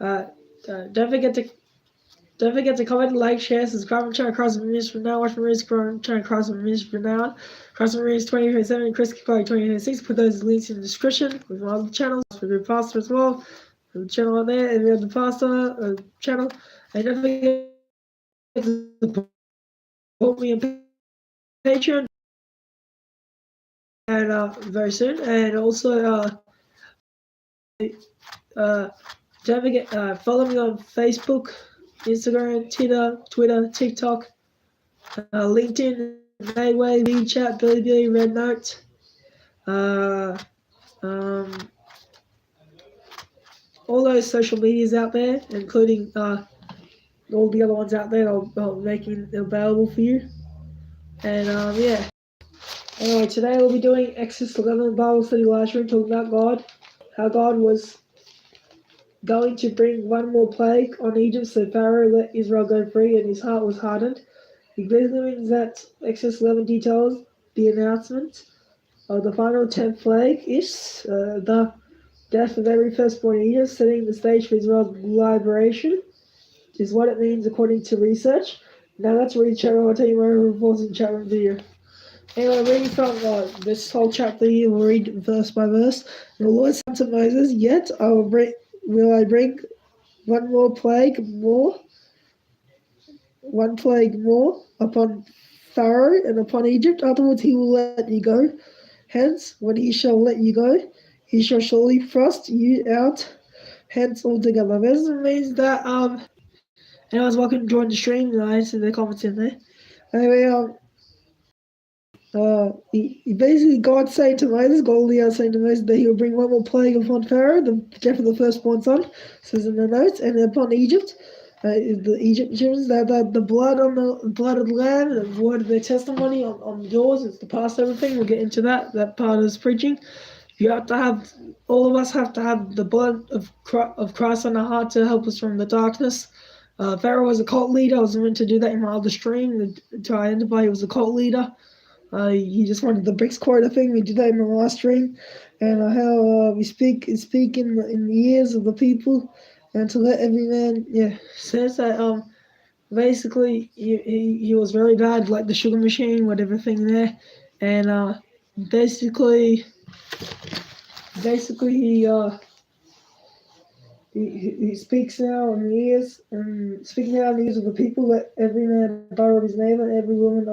Don't forget to comment, like, share, subscribe. I'm trying to cross the minutes from now. Watch my movies. I'm trying to cross the minutes from now. Cross the minutes 2027. Chris Clark 2026. Put those links in the description with my other channels. For the pastor as well. The channel on there. And we have the pastor channel. And don't forget to support me on Patreon. And very soon. And also don't forget follow me on Facebook, Instagram, Twitter, TikTok, LinkedIn, Mayway, WeChat, Bilibili, Rednote, all those social medias out there, including all the other ones out there. I'll make it available for you. And yeah. Anyway, today we'll be doing Exodus 11 Bible study livestream, talking about God, how God was going to bring one more plague on Egypt, so Pharaoh let Israel go free, and his heart was hardened. It basically means that Exodus 11 details the announcement of the final 10th plague is the death of every firstborn in Egypt, setting the stage for Israel's liberation, is what it means according to research. Now let's read chat room. I'll tell you my reports in chat room video. Anyway, reading from this whole chapter here, we'll read verse by verse. And the Lord said to Moses, "Yet will I bring one plague more upon Pharaoh and upon Egypt. Afterwards he will let you go. Hence, when he shall let you go, he shall surely thrust you out hence altogether." This means that anyone's welcome to join the stream. I see the comments in there. Anyway, basically God saying to Moses, saying to Moses that he will bring one more plague upon Pharaoh, the death of the firstborn son, says in the notes, and upon Egypt. The Egyptians, that the blood of the lamb, and the word of their testimony on the doors, it's the Passover thing. We'll get into that part of this preaching. All of us have to have the blood of Christ on our heart to help us from the darkness. Pharaoh was a cult leader. I was meant to do that in my other stream to identify he was a cult leader. He just wanted the bricks quarter thing. We did that in the last stream, and how we speak in the ears of the people, and to let every man, says that basically he was very bad, like the sugar machine with everything there, and basically he speaks now in the ears, and speaking out in the ears of the people, let every man borrow his neighbor, every woman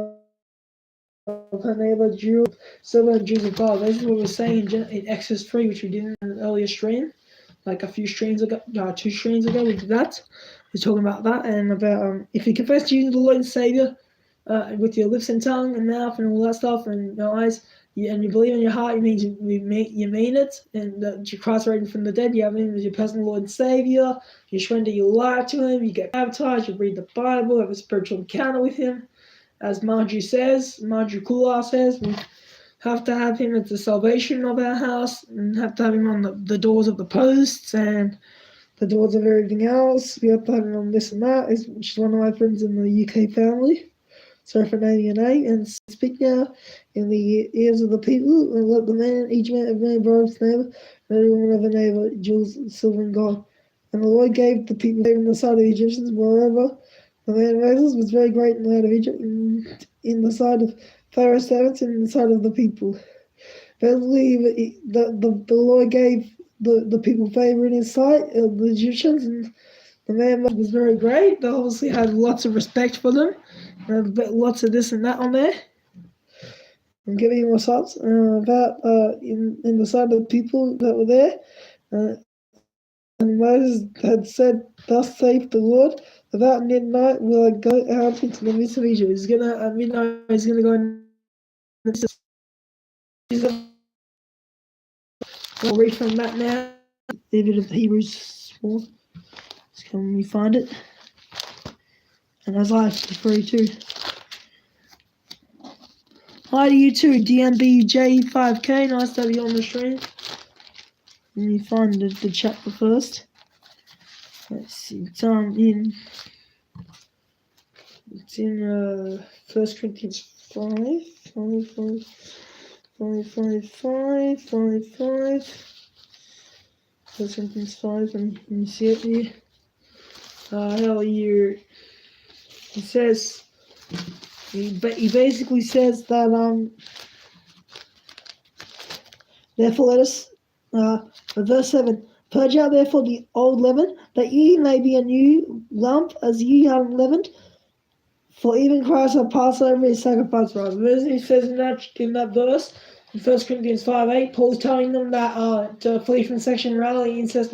of her neighbor, Jew, servant, Jews of God. This is what we're saying in Exodus 3, which we did in an earlier stream, like a few streams ago, 2 streams ago, we did that. We're talking about that, and about if you confess Jesus the Lord and Savior with your lips and tongue and mouth and all that stuff, and your eyes, and you believe in your heart, it means you mean it, and that Christ raised from the dead, you have him as your personal Lord and Savior, you surrender your life to him, you get baptized, you read the Bible, have a spiritual encounter with him. As Margie Kula says, we have to have him as the salvation of our house, and have to have him on the doors of the posts and the doors of everything else. We have to have him on this and that. She's one of my friends in the UK family. Sorry for naming your name. And speak now in the ears of the people, and let each man borrow his neighbor, and every woman of a neighbor, jewels, silver, and gold. And the Lord gave the people in the sight of the Egyptians, moreover, the man Moses was very great in the land of Egypt, in the sight of Pharaoh's servants, and in the sight of the people. Basically, the Lord gave the people favor in his sight, the Egyptians, and the man was very great. They obviously had lots of respect for them, and lots of this and that on there. I'm giving you more thoughts about in the sight of the people that were there. And Moses had said, "Thus saith the Lord, about midnight will I go out into the midst of Egypt." He's gonna at midnight. He's gonna go in. I'll read from that now. David of Hebrews 4. Can we find it? And Isaiah 53 too. Hi to you too, DMBJ5K. Nice to have you on the stream. Let me find the chapter first. Let's see. It's in 1 Corinthians 5. 1 Corinthians 5, and you see it here. He says, he basically says that, therefore let us, verse 7, purge out therefore the old leaven, that ye may be a new lump, as ye are unleavened. For even Christ our Passover is sacrificed for us. He says in that verse, in 1 Corinthians 5:8, Paul's telling them that to flee from sexual immorality, incest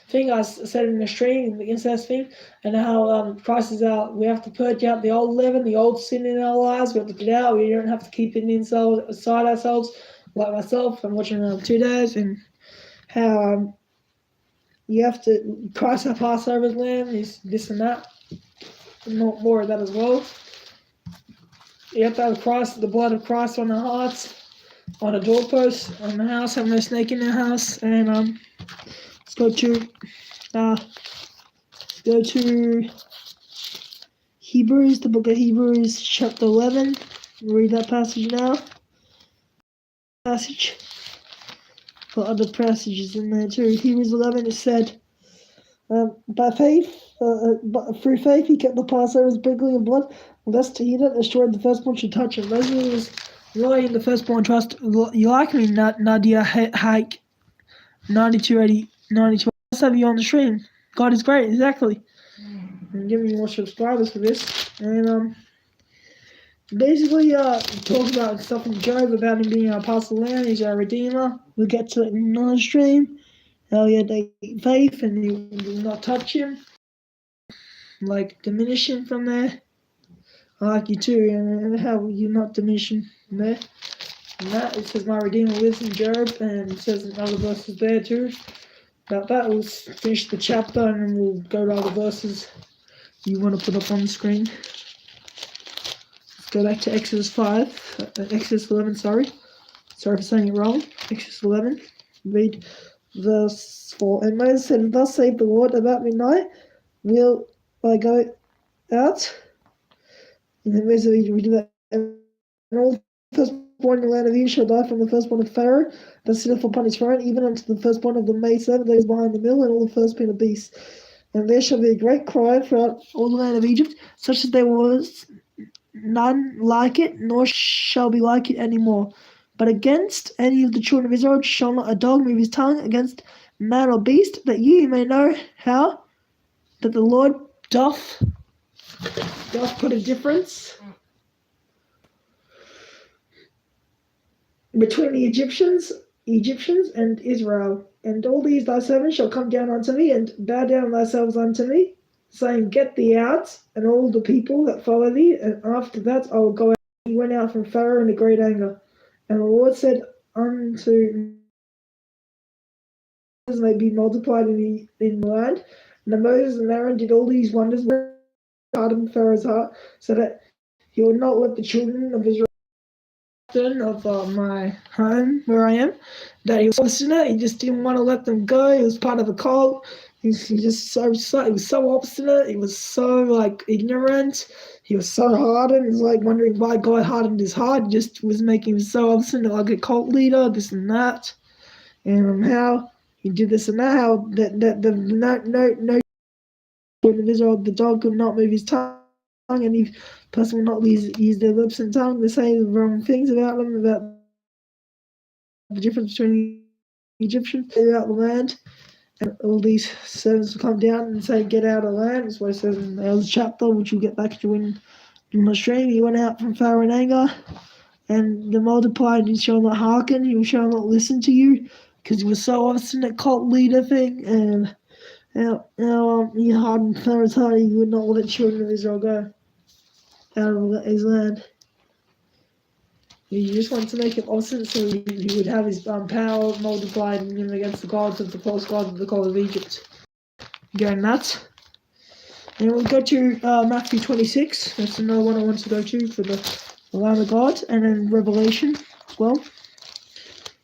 thing. I said in the stream, the incest thing, and how Christ is out. We have to purge out the old leaven, the old sin in our lives. We have to get out. We don't have to keep it inside ourselves. Like myself, I'm watching 2 days, and how you have to Christ our Passover lamb is this and that. More of that as well. You have to have Christ, the blood of Christ on the hearts, on the doorpost, on the house, have no snake in the house. And let's go to Hebrews, the book of Hebrews, chapter 11. Read that passage now. Passage. Got other passages in there too. Hebrews 11, it said, by faith, through faith, he kept the Passover sprinkling of blood, lest he that destroyed the firstborn should touch him. Moses was lying in the firstborn trust. You like me, Nadia Hike 9280 92. Let's have you on the stream. God is great, exactly. And give me more subscribers for this. And basically talk about stuff from Job about him being our apostle land, he's our redeemer. We'll get to it in another stream. How he had faith and he will not touch him. Like diminish him from there. I like you too, and how you not diminish him from there. And that it says my redeemer lives in Job, and it says in other verses there too. About that, we'll finish the chapter and then we'll go to other verses you want to put up on the screen. Let's go back to Exodus 5, Exodus 11, sorry for saying it wrong. Exodus 11, read verse 4. And Moses said, thus saith the Lord, about midnight will I go out. And then we do that. And all the firstborn in the land of Egypt shall die from the firstborn of Pharaoh that sitteth upon his throne, even unto the firstborn of the maidservant that is behind the mill, and all the firstborn of beasts. And there shall be a great cry throughout all the land of Egypt, such as there was none like it, nor shall be like it any more. But against any of the children of Israel shall not a dog move his tongue against man or beast, that ye may know how that the Lord doth put a difference between the Egyptians and Israel. And all these thy servants shall come down unto me, and bow down thyselves unto me, saying, get thee out, and all the people that follow thee, and after that I will go out. He went out from Pharaoh in a great anger. And the Lord said unto Moses, may be multiplied in the land. And Moses and Aaron did all these wonders, hardened Pharaoh's heart, so that he would not let the children of Israel of my home where I am, that he was obstinate. He just didn't want to let them go. He was part of a cult. He was so obstinate. He was so ignorant. He was so hardened. It's like wondering why God hardened his heart. He just was making him so obstinate, like a cult leader, this and that, and how he did this and that. How no of Israel, the dog could not move his tongue, and the person will not use their lips and tongue to say the wrong things about them, about the difference between the Egyptians throughout the land. And all these servants will come down and say, get out of the land. That's what it says in the other chapter, which we'll get back to in the stream. He went out from Pharaoh in anger, and the multiplied, he shall not hearken, he shall not listen to you, because he was so obstinate, cult leader thing, and he hardened Pharaoh's heart. He would not let the children of Israel go out of his land. He just wanted to make him obstinate so he would have his power multiplied in him against the gods of the false gods of the god of Egypt. Going nuts. And we'll go to Matthew 26. That's another one I want to go to for the Lamb of God. And then Revelation as well.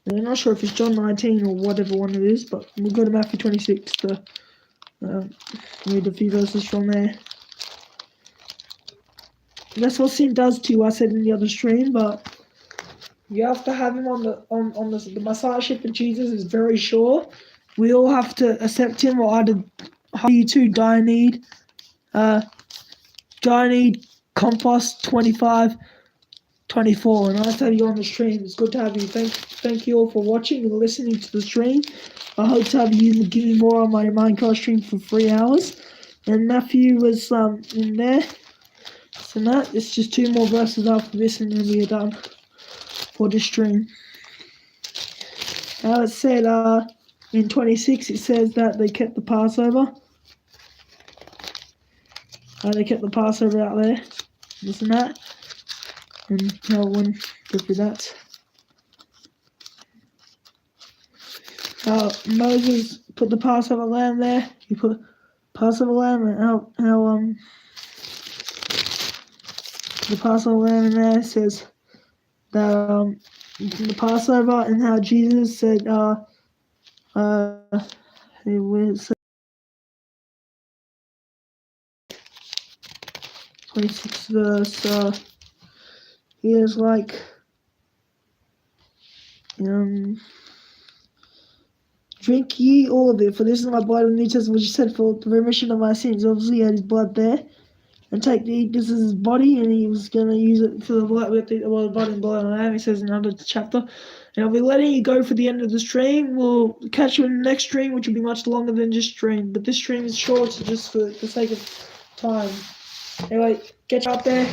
And I'm not sure if it's John 19 or whatever one it is, but we'll go to Matthew 26 to read a few verses from there. That's what sin does to you, I said in the other stream, but you have to have him on the Messiahship of Jesus is very sure, we all have to accept him, or either you two Dianede Compost 2524, and nice to have you on the stream. It's good to have you. Thank you all for watching and listening to the stream. I hope to have you give me more on my Minecraft stream for 3 hours. And Matthew was in there. So now it's just 2 more verses after this, and then we are done for the stream. Now it said in 26, it says that they kept the Passover. They kept the Passover out there. Listen to that. And no one go through that. Moses put the Passover lamb there. He put Passover lamb, and how the Passover lamb in there says that the Passover, and how Jesus said it was 26 verse. He is like drink ye all of it, for this is my blood of the New Testament, which is said for the remission of my sins. Obviously, he had his blood there. And take the this is his body, and he was going to use it for the blood. We have to eat the body and blood on him, he says in another chapter. And I'll be letting you go for the end of the stream. We'll catch you in the next stream, which will be much longer than this stream. But this stream is short, just for the sake of time. Anyway, get you up there.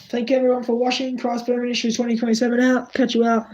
Thank everyone for watching. Christ Burn Ministries 2027 out. Catch you out.